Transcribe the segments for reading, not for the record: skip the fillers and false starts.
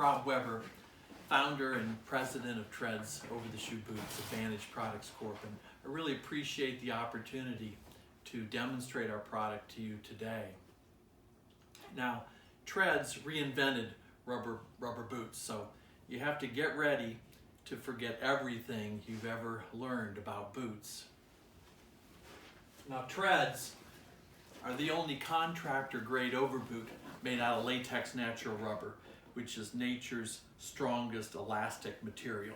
Rob Weber, founder and president of Treds Over-the-Shoe Boots, Advantage Products Corp. And I really appreciate the opportunity to demonstrate our product to you today. Now, Treds reinvented rubber boots, so you have to get ready to forget everything you've ever learned about boots. Now, Treds are the only contractor-grade overboot made out of latex natural rubber, which is nature's strongest elastic material.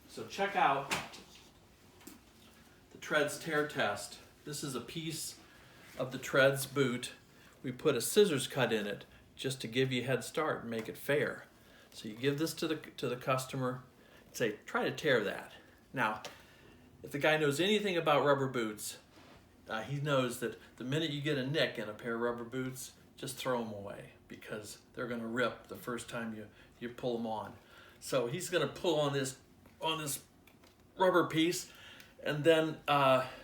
So check out the Treds tear test. This is a piece of the Treds boot. We put a scissors cut in it just to give you a head start and make it fair. So you give this to the customer and say, try to tear that. Now, if the guy knows anything about rubber boots, he knows that the minute you get a nick in a pair of rubber boots, just throw them away because they're going to rip the first time you pull them on. So he's going to pull on this rubber piece, and then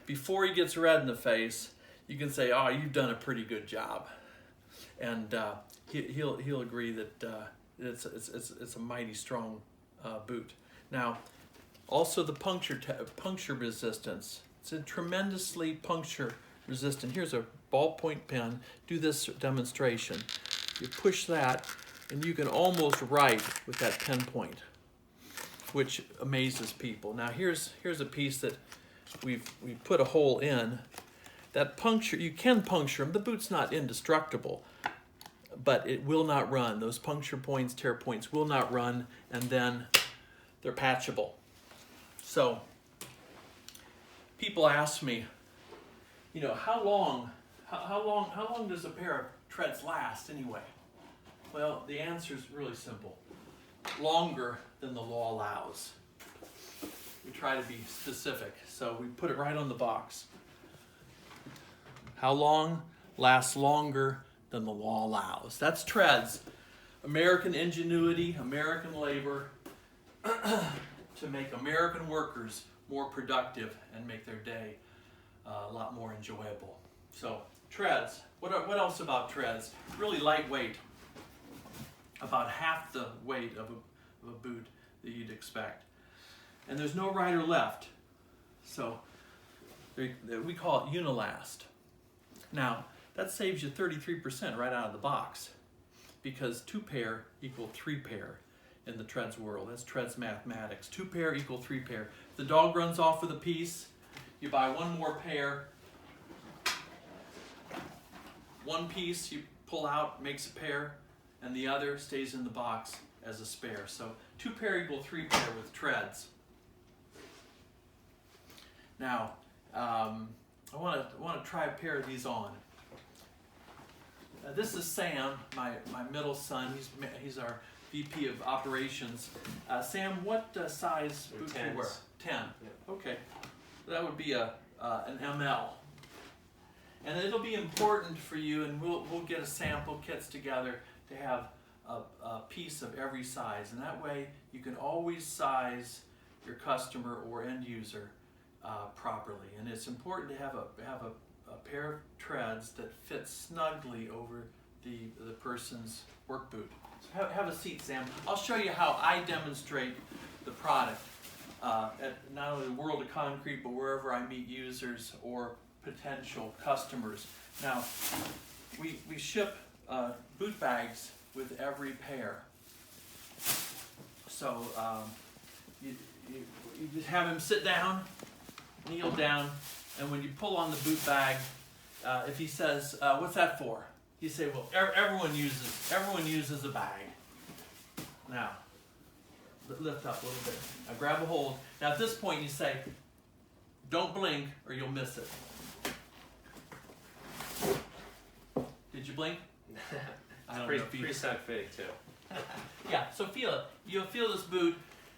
before he gets red in the face, you can say, "Oh, you've done a pretty good job," and he'll agree that it's a mighty strong boot. Now, also the puncture resistance. It's tremendously puncture resistant. Here's a ballpoint pen. Do this demonstration. You push that, and you can almost write with that pen point, which amazes people. Now here's a piece that we've put a hole in. That puncture, you can puncture them. The boot's not indestructible, but it will not run. Those puncture points, tear points will not run, and then they're patchable. So people ask me, how long does a pair of Treds last anyway? Well, the answer is really simple. Longer than the law allows. We try to be specific, so we put it right on the box. How long lasts longer than the law allows? That's Treds. American ingenuity, American labor to make American workers more productive and make their day a lot more enjoyable. So Treds, what else about Treds? Really lightweight, about half the weight of a boot that you'd expect. And there's no right or left, so we call it Unilast. Now, that saves you 33% right out of the box, because 2 pair equal 3 pair in the Treds world. That's Treds mathematics. 2 pair equal 3 pair. If the dog runs off with a piece, you buy 1 more pair. 1 piece you pull out makes a pair, and the other stays in the box as a spare. So 2 pair equal 3 pair with Treds. Now, I want to try a pair of these on. This is Sam, my middle son. He's our VP of operations. Sam, what size boot do you wear? 10. Yeah. Okay, that would be an ML. And it'll be important for you, and we'll get a sample kits together to have a piece of every size, and that way you can always size your customer or end user properly. And it's important to have a pair of Treds that fit snugly over the person's work boot. So have a seat, Sam. I'll show you how I demonstrate the product at not only the World of Concrete, but wherever I meet users or potential customers. Now, we ship boot bags with every pair. So you just have him sit down, kneel down, and when you pull on the boot bag, if he says, "What's that for?" you say, "Well, everyone uses a bag." Now, lift up a little bit. Now grab a hold. Now at this point you say, "Don't blink or you'll miss it." Did you blink? It's pretty snug fitting too. Yeah, so feel it. You'll feel this boot.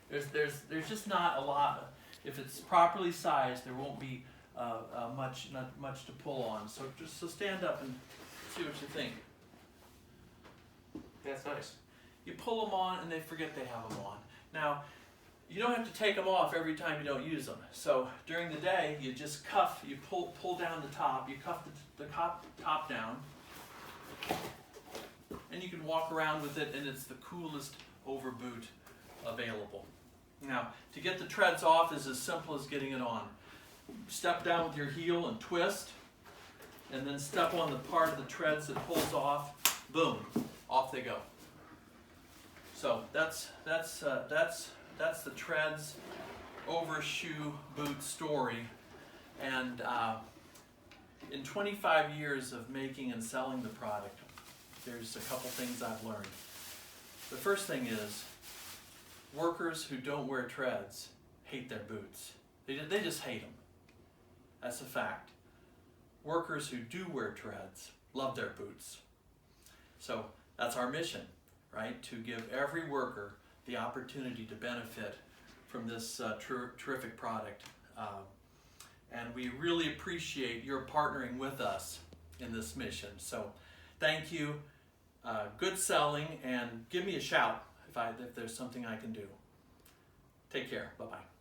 There's just not a lot. If it's properly sized, there won't be not much to pull on. So stand up and see what you think. That's nice. You pull them on and they forget they have them on. Now, you don't have to take them off every time you don't use them. So during the day, you just cuff. You pull down the top. You cuff the top down. and you can walk around with it, and it's the coolest overboot available. Now, to get the treads off is as simple as getting it on. Step down with your heel and twist, and then step on the part of the treads that pulls off. Boom, off they go. So that's the Treds Overshoe Boot story, and in 25 years of making and selling the product, there's a couple things I've learned. The first thing is, workers who don't wear treads hate their boots. They just hate them. That's a fact. Workers who do wear treads love their boots. So that's our mission, right? To give every worker the opportunity to benefit from this terrific product. And we really appreciate your partnering with us in this mission. So thank you, good selling, and give me a shout if there's something I can do. Take care, bye-bye.